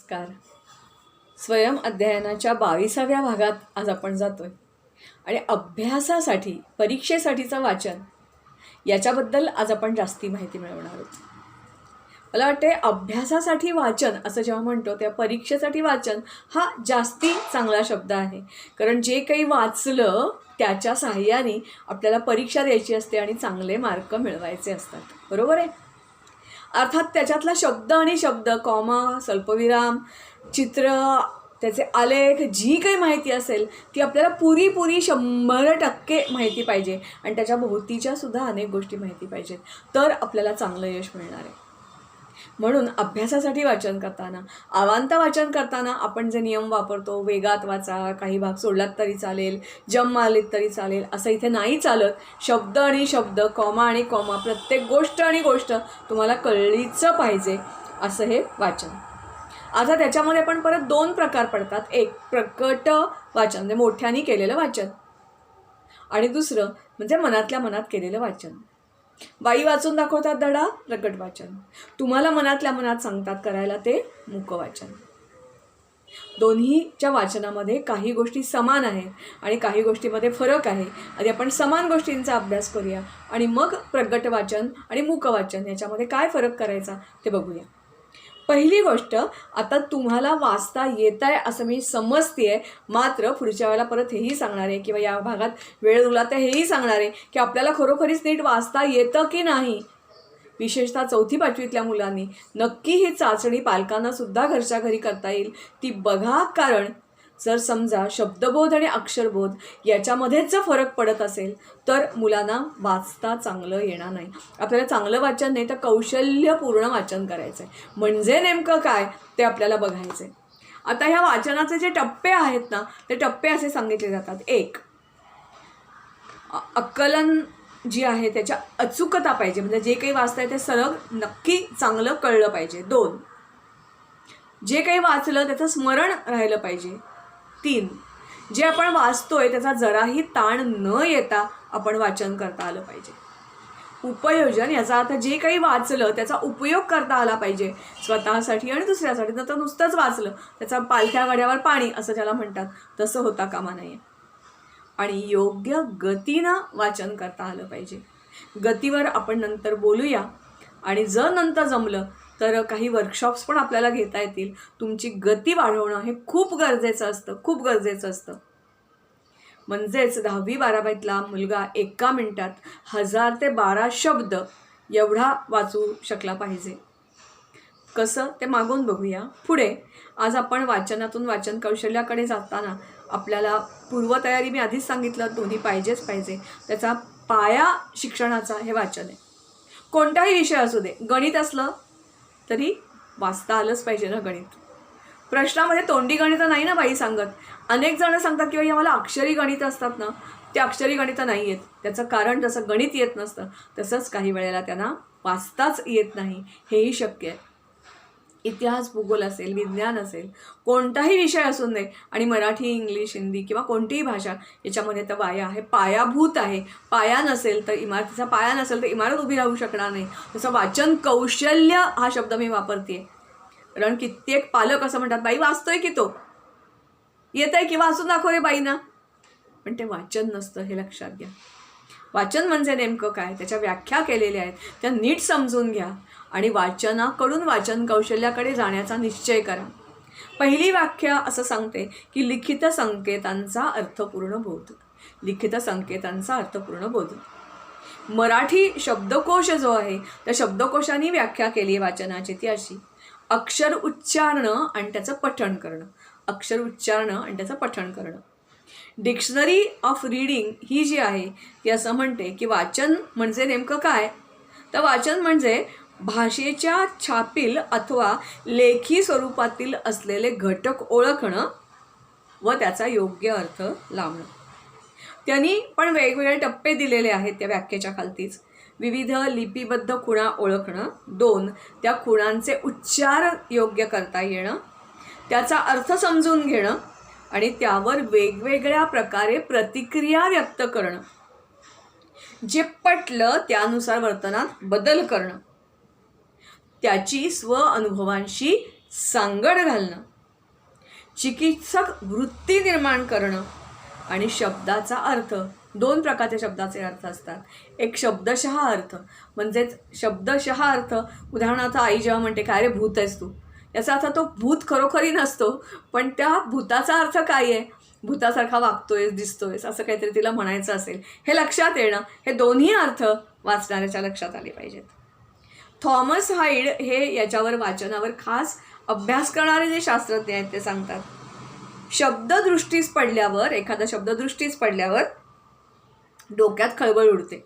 नमस्कार. स्वयं अध्ययनाच्या 22व्या भागात आज आपण जातोय आणि अभ्यासासाठी परीक्षेसाठीचं वाचन याच्याबद्दल आज आपण जास्ती माहिती मिळवणार आहोत. मला वाटते अभ्यासासाठी वाचन असं जेव्हा म्हणतो तेव्हा परीक्षेसाठी वाचन हा जास्ती चांगला शब्द आहे. कारण जे काही वाचलं त्याच्या साहाय्याने आपल्याला परीक्षा द्यायची असते आणि चांगले मार्क मिळवायचे असतात. बरोबर आहे. अर्थात त्याच्यातला शब्द आणि शब्द, कॉमा, स्वल्पविराम, चित्र, त्याचे आलेख, जी काही माहिती असेल ती आपल्याला पुरी 100% माहिती पाहिजे आणि त्याच्या भोवतीच्या सुद्धा अनेक गोष्टी माहिती पाहिजेत, तर आपल्याला चांगलं यश मिळणार आहे. म्हणून अभ्यासासाठी वाचन करताना, अवांत वाचन करताना आपण जे नियम वापरतो, वेगात वाचा, काही भाग सोडलात तरी चालेल, जम आलेत तरी चालेल, असं इथे नाही चालत. शब्द आणि शब्द, कॉमा आणि कॉमा, प्रत्येक गोष्ट आणि गोष्ट तुम्हाला कळलीच पाहिजे असं हे वाचन. आता त्याच्यामध्ये पण परत 2 प्रकार पडतात. एक प्रकट वाचन म्हणजे मोठ्याने केलेलं वाचन, आणि दुसरं म्हणजे मनातल्या मनात केलेलं वाचन. बाई वाचून दाखवतात धडा, प्रकट वाचन. तुम्हाला मनातल्या मनात सांगतात करायला, ते मूक वाचन. दोन्हीच्या वाचनामध्ये काही गोष्टी समान आहेत आणि काही गोष्टीमध्ये फरक आहे. आधी आपण समान गोष्टींचा अभ्यास करूया आणि मग प्रकट वाचन आणि मूक वाचन याच्यामध्ये काय फरक करायचा ते बघूया. पहिली गोष्ट, आता तुम्हाला वाचता येत आहे असं मी समजते, मात्र पुढच्या वेळेला परत हेही सांगणार आहे किंवा या भागात वेळ उरला तर हेही सांगणार आहे की आपल्याला खरोखरीच नीट वाचता येतं की नाही. विशेषतः 4थी-5वीतल्या मुलांनी नक्की ही चाचणी पालकांनासुद्धा घरच्या घरी करता येईल ती बघा. कारण जर समजा शब्दबोध आणि अक्षरबोध याच्यामध्येच जर फरक पडत असेल तर मुलांना वाचता चांगलं येणार नाही. आपल्याला चांगलं वाचन नाही तर कौशल्यपूर्ण वाचन करायचं आहे. म्हणजे नेमकं काय ते आपल्याला बघायचं आहे. आता ह्या वाचनाचे जे टप्पे आहेत ना, ते टप्पे असे सांगितले जातात. 1, आकलन जी आहे त्याच्या अचूकता पाहिजे, म्हणजे जे काही वाचताय ते सरळ नक्की चांगलं कळलं पाहिजे. 2, जे काही वाचलं त्याचं स्मरण राहिलं पाहिजे. 3, जे आपण वाचतोय त्याचा जराही ताण न येता आपण वाचन करता आलं पाहिजे. उपयोजन, याचा अर्थ जे काही वाचलं त्याचा उपयोग करता आला पाहिजे स्वतःसाठी आणि दुसऱ्यासाठी. नंतर नुसतंच वाचलं त्याचा पालथ्या गड्यावर पाणी असं ज्याला म्हणतात तसं होता कामा नये. आणि योग्य गतीनं वाचन करता आलं पाहिजे. गतीवर आपण नंतर बोलूया आणि जर नंतर जमलं तर काही वर्कशॉप्स पण आपल्याला घेता येतील. तुमची गती वाढवणं हे खूप गरजेचं असतं. म्हणजेच 10वी-12वीतला मुलगा 1 मिनिटात 1000 ते 12 शब्द एवढा वाचू शकला पाहिजे. कसं ते मागून बघूया. पुढे आज आपण वाचनातून वाचन कौशल्याकडे जाताना आपल्याला पूर्वतयारी, मी आधीच सांगितलं, दोन्ही पाहिजे. त्याचा पाया शिक्षणाचा हे वाचन आहे. कोणताही विषय असू दे, गणित असलं तरी वाचता आलंच पाहिजे ना. गणित प्रश्नामध्ये तोंडी गणितं नाही ना बाई सांगत. अनेक जण सांगतात की बाई आम्हाला अक्षरी गणित असतात ना, ते अक्षरी गणितं नाही येत. त्याचं कारण जसं गणित येत नसतं तसंच काही वेळेला त्यांना वाचताच येत नाही, हेही शक्य आहे. इतिहास, भूगोल असेल, विज्ञान असेल, कोणताही विषय असून दे, आणि मराठी, इंग्लिश, हिंदी किंवा कोणतीही भाषा याच्यामध्ये तर वाया आहे, पायाभूत आहे. पाया नसेल तर इमारतीचा पाया नसेल तर इमारत उभी राहू शकणार नाही. तसं वाचन कौशल्य हा शब्द मी वापरते, कारण कित्येक पालक असं म्हणतात बाई वाचतोय की तो येत आहे की वाचून दाखव रे बाईना, पण ते वाचन नसतं हे लक्षात घ्या. वाचन म्हणजे नेमकं काय, त्याच्या व्याख्या केलेल्या आहेत, त्या नीट समजून घ्या आणि वाचनाकडून वाचन कौशल्याकडे जाण्याचा निश्चय करा. पहिली व्याख्या असं सांगते की लिखित संकेतांचा अर्थपूर्ण बोध. मराठी शब्दकोश जो आहे त्या शब्दकोशाने व्याख्या केली आहे वाचनाची, ती अशी: अक्षर उच्चारणं आणि त्याचं पठण करणं. डिक्शनरी ऑफ रीडिंग ही जी आहे ती असं म्हणते की वाचन म्हणजे नेमकं काय, तर वाचन म्हणजे भाषेच्या छापील अथवा लेखी स्वरूपातील असलेले घटक ओळखणं व त्याचा योग्य अर्थ लावणं. त्यांनी पण वेगवेगळे टप्पे दिलेले आहेत त्या व्याख्येच्या खालतीच. विविध लिपिबद्ध खुणा ओळखणं. 2, त्या खुणांचे उच्चार योग्य करता येणं, त्याचा अर्थ समजून घेणं आणि त्यावर वेगवेगळ्या प्रकारे प्रतिक्रिया व्यक्त करणं. जे पटलं त्यानुसार वर्तनात बदल करणं. त्याची स्व अनुभवांशी सांगड घालणं, चिकित्सक वृत्ती निर्माण करणं आणि शब्दाचा अर्थ. 2 प्रकारचे शब्दाचे अर्थ असतात. एक शब्दशः अर्थ, म्हणजेच शब्दशः अर्थ, उदाहरणार्थ आई जेव्हा म्हणते काय रे भूत आहेस तू, याचा अर्थ तो भूत खरोखरी नसतो, पण त्या भूताचा अर्थ काय आहे, भूतासारखा वागतोयस, दिसतोयस, असं काहीतरी तिला म्हणायचं असेल, हे लक्षात येणं, हे दोन्ही अर्थ वाचणाऱ्याच्या लक्षात आले पाहिजेत. थॉमस हाईड हे याच्यावर वाचनावर खास अभ्यास करणारे जे शास्त्रज्ञ आहेत ते सांगतात, शब्ददृष्टीस पडल्यावर, एखादा शब्ददृष्टीस पडल्यावर डोक्यात खळबळ उडते,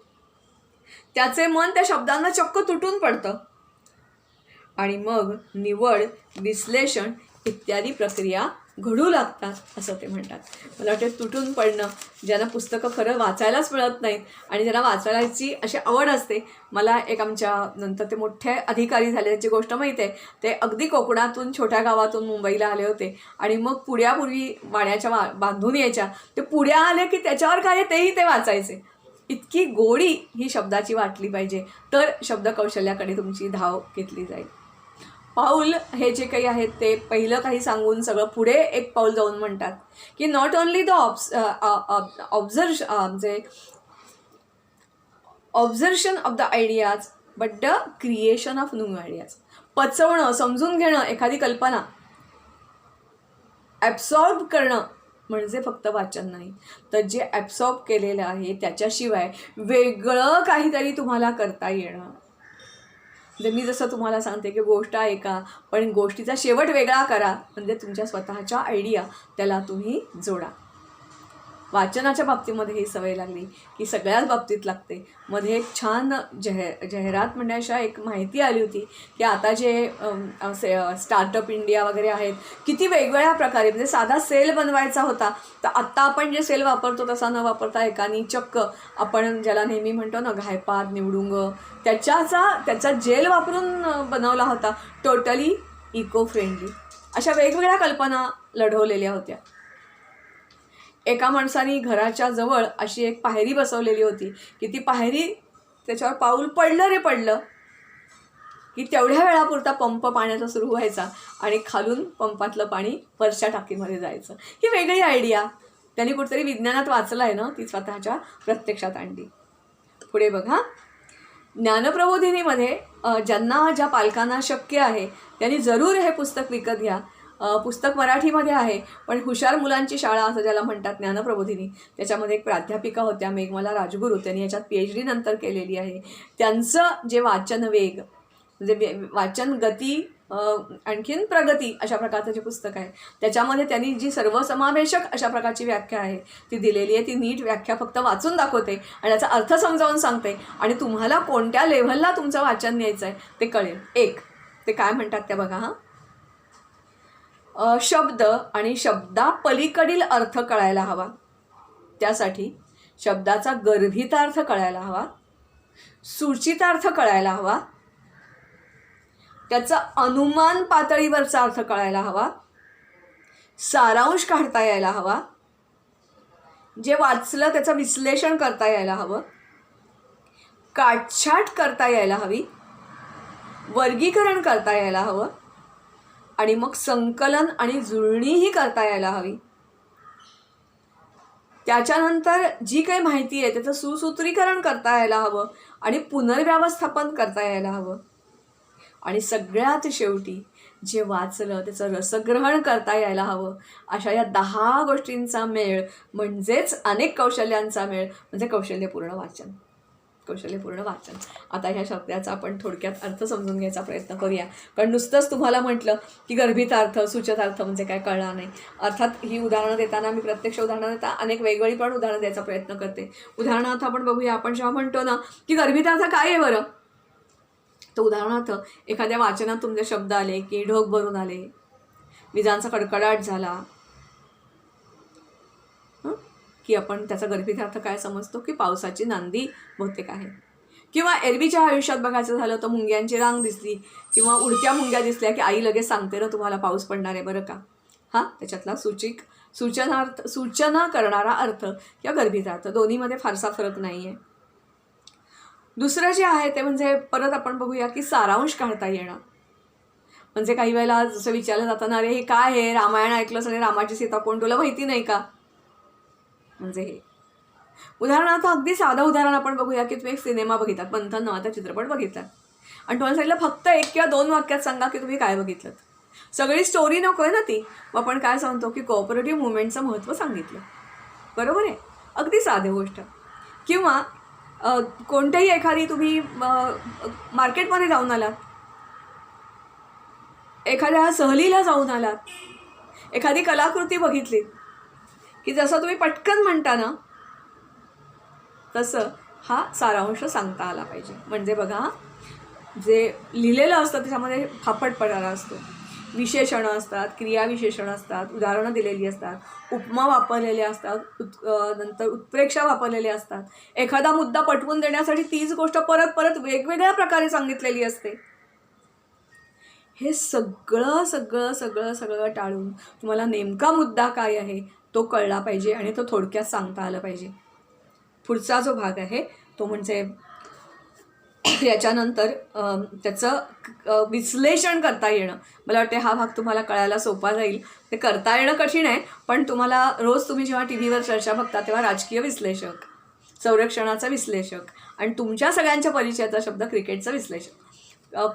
त्याचे मन त्या शब्दांना चक्क तुटून पडतं आणि मग निवड, विश्लेषण इत्यादी प्रक्रिया घडू लागतात, असं ते म्हणतात. मला वाटतं तुटून पडणं, ज्यांना पुस्तकं खरं वाचायलाच मिळत नाहीत आणि ज्यांना वाचायची अशी आवड असते. मला एक आमच्या नंतर ते मोठे अधिकारी झाले त्याची गोष्ट माहीत आहे. ते अगदी कोकणातून, छोट्या गावातून मुंबईला आले होते आणि मग पुण्यापूर्वी वाण्याच्या बांधून यायच्या, ते पुण्या आले की त्याच्यावर काय तेही ते वाचायचे. इतकी गोडी ही शब्दाची वाटली पाहिजे, तर शब्दकौशल्याकडे तुमची धाव घेतली जाईल. पाऊल हे जे काही आहेत ते पहिलं काही सांगून सगळं पुढे एक पाऊल जाऊन म्हणतात की not only the observation of the ideas but the creation of new ideas. पचवणं, समजून घेणं एखादी कल्पना, ॲब्सॉर्ब करणं म्हणजे फक्त वाचन नाही, तर जे ॲब्सॉर्ब केलेलं आहे त्याच्याशिवाय वेगळं काहीतरी तुम्हाला करता येणं. म्हणजे मी जसं तुम्हाला सांगते की गोष्ट ऐका, पण गोष्टीचा शेवट वेगळा करा, म्हणजे तुमच्या स्वतःच्या आयडिया त्याला तुम्ही जोडा. वाचनाच्या बाबतीमध्ये ही सवय लागली की सगळ्याच बाबतीत लागते. मध्ये एक छान जाहिरात म्हणण्याच्या एक माहिती आली होती की आता जे स्टार्टअप इंडिया वगैरे आहेत, किती वेगवेगळ्या प्रकारे, म्हणजे साधा सेल बनवायचा होता, तर आत्ता आपण जे सेल वापरतो तसा न वापरता एकानी चक्क आपण ज्याला नेहमी म्हणतो ना घायपात, निवडुंग, त्याचा जेल वापरून बनवला होता, टोटली इको फ्रेंडली. अशा वेगवेगळ्या कल्पना लढवलेल्या होत्या. एका माणसाने घराच्या जवळ अशी एक पायरी बसवलेली होती की ती पायरी, त्याच्यावर पाऊल पडलं की तेवढ्या वेळापुरता पंप पाण्याचा सुरू व्हायचा आणि खालून पंपातलं पाणी वरच्या टाकीमध्ये जायचं. ही वेगळी आयडिया त्यांनी कुठेतरी विज्ञानात वाचलं आहे ना, ती स्वतःच्या प्रत्यक्षात आणली. पुढे बघा, ज्ञानप्रबोधिनीमध्ये ज्या पालकांना शक्य आहे त्यांनी जरूर हे पुस्तक विकत घ्या. पुस्तक मराठीमध्ये आहे, पण हुशार मुलांची शाळा असं ज्याला म्हणतात ज्ञानप्रबोधिनी, त्याच्यामध्ये एक प्राध्यापिका होत्या मेघमाला राजगुरू, त्यांनी याच्यात PhD नंतर केलेली आहे. त्यांचं जे वाचन वेग, म्हणजे वाचन गती आणखीन प्रगती अशा प्रकारचं जे पुस्तक आहे, त्याच्यामध्ये त्यांनी जी सर्वसमावेशक अशा प्रकारची व्याख्या आहे ती दिलेली आहे. ती नीट व्याख्या फक्त वाचून दाखवते आणि त्याचा अर्थ समजावून सांगते आणि तुम्हाला कोणत्या लेव्हलला तुमचं वाचन न्यायचं आहे ते कळेल. एक, ते काय म्हणतात त्या बघा, शब्द आणि शब्दापलीकडील अर्थ कळायला हवा, त्यासाठी शब्दाचा गर्भितार्थ कळायला हवा, सूचितार्थ कळायला हवा, त्याचा अनुमान पातळीवरचा अर्थ कळायला हवा, सारांश काढता यायला हवा, जे वाचलं त्याचं विश्लेषण करता यायला हवं, काटछाट करता यायला हवी, वर्गीकरण करता यायला हवं आणि मग संकलन आणि जुळणीही करता यायला हवी. त्याच्यानंतर जी काही माहिती आहे त्याचं सुसूत्रीकरण करता यायला हवं आणि पुनर्व्यवस्थापन करता यायला हवं आणि सगळ्यात शेवटी जे वाचलं त्याचं रसग्रहण करता यायला हवं. अशा या 10 गोष्टींचा मेळ म्हणजेच अनेक कौशल्यांचा मेळ म्हणजे कौशल्यपूर्ण वाचन. आता ह्या शब्दाचा आपण थोडक्यात अर्थ समजून घ्यायचा प्रयत्न करूया, कारण नुसतंच तुम्हाला म्हटलं की गर्भितार्थ, सूचकार्थ म्हणजे काय कळणार नाही. अर्थात ही उदाहरणं देताना मी प्रत्यक्ष उदाहरणं देता अनेक वेगवेगळी पण उदाहरणं द्यायचा प्रयत्न करते. उदाहरणार्थ आपण बघूया, आपण जेव्हा म्हणतो ना की गर्भितार्थ काय आहे बरं, तर उदाहरणार्थ एखाद्या वाचनात तुमचे शब्द आले की ढग भरून आले, विजांचा कडकडाट झाला, की आपण त्याचा गर्भितार्थ काय समजतो की पावसाची नांदी बहुतेक आहे. किंवा एरवीच्या आयुष्यात बघायचं झालं तर मुंग्यांची रांग दिसली किंवा उडत्या मुंग्या दिसल्या की आई लगेच सांगते ना तुम्हाला पाऊस पडणार आहे बरं का. त्याच्यातला सूचना करणारा अर्थ किंवा गर्भितार्थ दोन्हीमध्ये फारसा फरक नाही आहे. दुसरं जे आहे ते म्हणजे परत आपण बघूया की सारांश काढता येणं, म्हणजे काही वेळेला जसं विचारलं जातं ना, अरे हे काय आहे, रामायण ऐकलं सगळे, रामाची सीता कोण तुला माहिती नाही का, म्हणजे हे. उदाहरणार्थ अगदी साधं उदाहरण आपण बघूया की तुम्ही एक सिनेमा बघितलात, मंथन नावाचा चित्रपट बघितला आणि तुम्हाला सांगितलं फक्त 1 किंवा 2 वाक्यात सांगा की तुम्ही काय बघितलं. सगळी स्टोरी नको आहे ना ती. मग आपण काय सांगतो की कोऑपरेटिव्ह मुवमेंटचं महत्त्व सांगितलं. बरोबर आहे, अगदी साधी गोष्ट. किंवा कोणत्याही एखादी तुम्ही मार्केटमध्ये जाऊन आलात, एखाद्या सहलीला जाऊन आलात, एखादी कलाकृती बघितली की जसं तुम्ही पटकन म्हणता ना तसं हा सारांश सांगता आला पाहिजे. म्हणजे बघा, जे लिहिलेलं असतं त्याच्यामध्ये फापटपणा असतो, विशेषणं असतात, क्रियाविशेषणं असतात, उदाहरणं दिलेली असतात, उपमा वापरलेले असतात, नंतर उत्प्रेक्षा वापरलेले असतात. एखादा मुद्दा पटवून देण्यासाठी तीच गोष्ट परत परत वेगवेगळ्या प्रकारे सांगितलेली असते. हे सगळं सगळं सगळं सगळं टाळून तुम्हाला नेमका मुद्दा काय आहे तो कळला पाहिजे आणि तो थोडक्यात सांगता आलं पाहिजे. पुढचा जो भाग आहे तो म्हणजे याच्यानंतर त्याचं विश्लेषण करता येणं. मला वाटते हा भाग तुम्हाला कळायला सोपा जाईल. ते करता येणं कठीण आहे, पण तुम्हाला रोज तुम्ही जेव्हा टी व्हीवर चर्चा बघता तेव्हा राजकीय विश्लेषक, संरक्षणाचा विश्लेषक आणि तुमच्या सगळ्यांच्या परिचयाचा शब्द क्रिकेटचं विश्लेषक.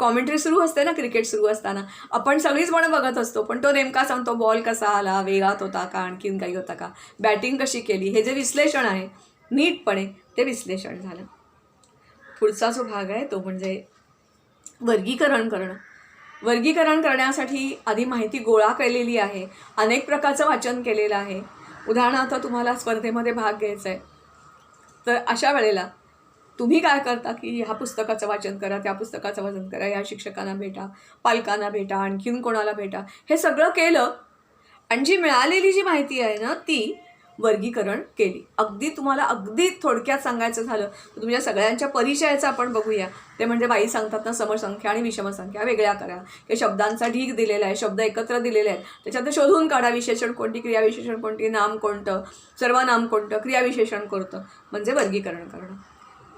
कॉमेंट्री सुरू असते ना, क्रिकेट सुरू असताना आपण सगळीच म्हणून बघत असतो, पण तो नेमका सांगतो बॉल कसा आला, वेगात होता का, आणखीन काही होता का, बॅटिंग कशी केली, हे जे विश्लेषण आहे नीटपणे ते विश्लेषण झालं. पुढचा जो भाग आहे तो म्हणजे वर्गीकरण करणं. वर्गीकरण करण्यासाठी आधी माहिती गोळा केलेली आहे, अनेक प्रकारचं वाचन केलेलं आहे. उदाहरणार्थ तुम्हाला स्पर्धेमध्ये भाग घ्यायचा आहे, तर अशा वेळेला तुम्ही काय करता की ह्या पुस्तकाचं वाचन करा, त्या पुस्तकाचं वाचन करा, या शिक्षकांना भेटा, पालकांना भेटा, आणखीन कोणाला भेटा, हे सगळं केलं आणि जी मिळालेली जी माहिती आहे ना ती वर्गीकरण केली. अगदी तुम्हाला अगदी थोडक्यात सांगायचं झालं तर तुमच्या सगळ्यांच्या परिचयाचं आपण बघूया. ते म्हणजे बाई सांगतात ना, समसंख्या आणि विषमसंख्या वेगळ्या करा, की शब्दांचा ढीग दिलेला आहे, शब्द एकत्र दिलेले आहेत, त्याच्यात शोधून काढा विशेषण कोणती, क्रियाविशेषण कोणती, नाम कोणतं, सर्वनाम कोणतं, क्रियाविशेषण कोणतं, म्हणजे वर्गीकरण करणं.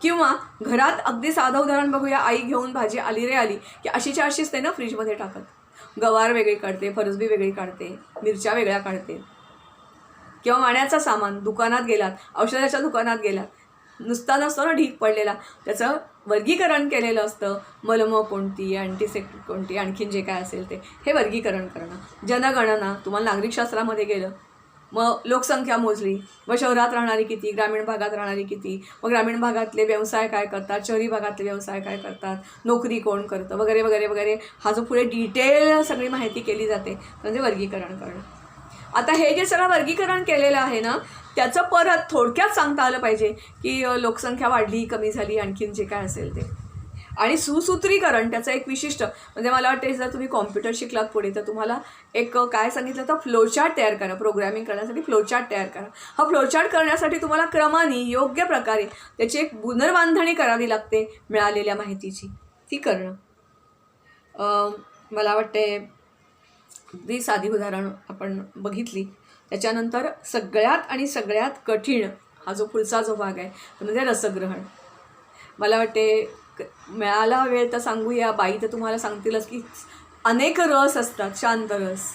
किंवा घरात अगदी साधं उदाहरण बघूया, आई घेऊन भाजी आली रे आली की अशीच्या अशीच ते ना फ्रीजमध्ये टाकत, गवार वेगळी काढते, फरसबी वेगळी काढते, मिरच्या वेगळ्या काढते. किंवा वाण्याचं सामान, दुकानात गेलात, औषधाच्या दुकानात गेलात, नुसता नसतो ना ढीक पडलेला, त्याचं वर्गीकरण केलेलं असतं, मलमं कोणती, अँटीसेप्टिक कोणती, आणखीन जे काय असेल ते, हे वर्गीकरण करणं. जनगणना, तुम्हाला नागरिकशास्त्रामध्ये गेलं, मग लोकसंख्या मोजली, मग शहरात राहणारी किती, ग्रामीण भागात राहणारी किती, मग ग्रामीण भागातले व्यवसाय काय करतात, शहरी भागातले व्यवसाय काय करतात, नोकरी कोण करतं, वगैरे वगैरे वगैरे, हा जो पुढे डिटेल सगळी माहिती केली जाते म्हणजे वर्गीकरण करणं. आता हे जे सगळं वर्गीकरण केलेलं आहे ना त्याचं परत थोडक्यात सांगता आलं पाहिजे की लोकसंख्या वाढली, कमी झाली, आणखीन जे काय असेल ते. आणि सुसूत्रीकरण त्याचं एक विशिष्ट, म्हणजे मला वाटते जर तुम्ही कॉम्प्युटर शिकलात पुढे तर तुम्हाला एक काय सांगितलं तर फ्लोचार्ट तयार करा, प्रोग्रॅमिंग करण्यासाठी फ्लोचार्ट तयार करा. हा फ्लोचार्ट करण्यासाठी तुम्हाला क्रमाने योग्य प्रकारे त्याची एक पुनर्बांधणी करावी लागते मिळालेल्या माहितीची, ती करणं. मला वाटते अगदी साधी उदाहरण आपण बघितली. त्याच्यानंतर सगळ्यात कठीण हा जो पुढचा जो भाग आहे तो म्हणजे रसग्रहण. मला वाटते मिळाला वेळ तर सांगूया, बाई तर तुम्हाला सांगतीलच की अनेक रस असतात, शांत रस,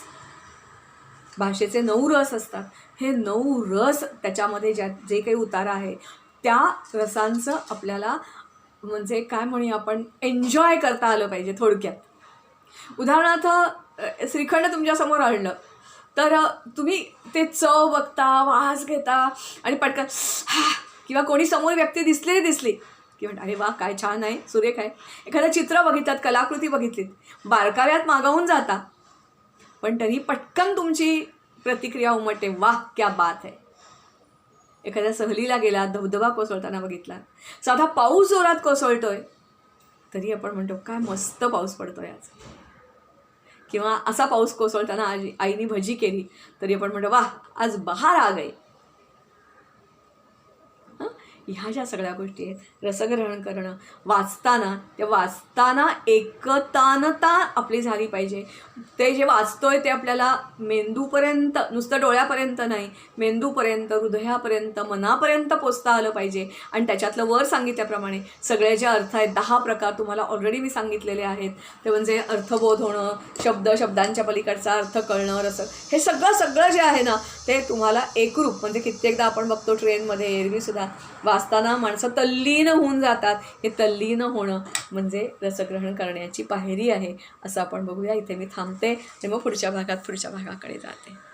भाषेचे 9 रस असतात. हे 9 रस त्याच्यामध्ये जे काही उतारा आहे त्या रसांचं आपल्याला म्हणजे काय म्हणूया आपण एन्जॉय करता आलं पाहिजे थोडक्यात. उदाहरणार्थ श्रीखंड तुमच्यासमोर आणलं तर तुम्ही ते चव बघता, वास घेता आणि पटकन किंवा कोणी समोर व्यक्ती दिसली की म्हणता अरे वा काय छान आहे, सुरेख आहे. एखादं चित्र बघितलं, कलाकृती बघितलीत, बारकाव्यात मागावून जाता, पण तरी पटकन तुमची प्रतिक्रिया उमटते, वाह क्या बात आहे. एखाद्या सहलीला गेला, धबधबा कोसळताना बघितला, साधा पाऊस जोरात कोसळतोय तरी आपण म्हणतो काय मस्त पाऊस पडतोय आज. किंवा असा पाऊस कोसळताना आईने भजी केली तरी आपण म्हणतो वाह आज बहार आ गई. ह्या ज्या सगळ्या गोष्टी आहेत, रसग्रहण करणं, वाचताना एकतानता आपली झाली पाहिजे. ते जे वाचतोय ते आपल्याला मेंदूपर्यंत, नुसतं डोळ्यापर्यंत नाही, मेंदूपर्यंत, हृदयापर्यंत, मनापर्यंत पोचता आलं पाहिजे. आणि त्याच्यातलं वर सांगितल्याप्रमाणे सगळे जे अर्थ आहेत, 10 प्रकार तुम्हाला ऑलरेडी मी सांगितलेले आहेत. ते म्हणजे अर्थबोध होणं, शब्दांच्या पलीकडचा अर्थ कळणं, हे सगळं जे आहे ना, ते तुम्हाला एकरूप, म्हणजे कित्येकदा आपण बघतो ट्रेनमध्ये, एरवीसुद्धा वाचताना माणसं तल्लीन होऊन जातात. हे तल्लीन होणं म्हणजे रसग्रहण करण्याची पायरी आहे, असं आपण बघूया. इथे मी थांबते आणि मग पुढच्या भागाकडे जाते.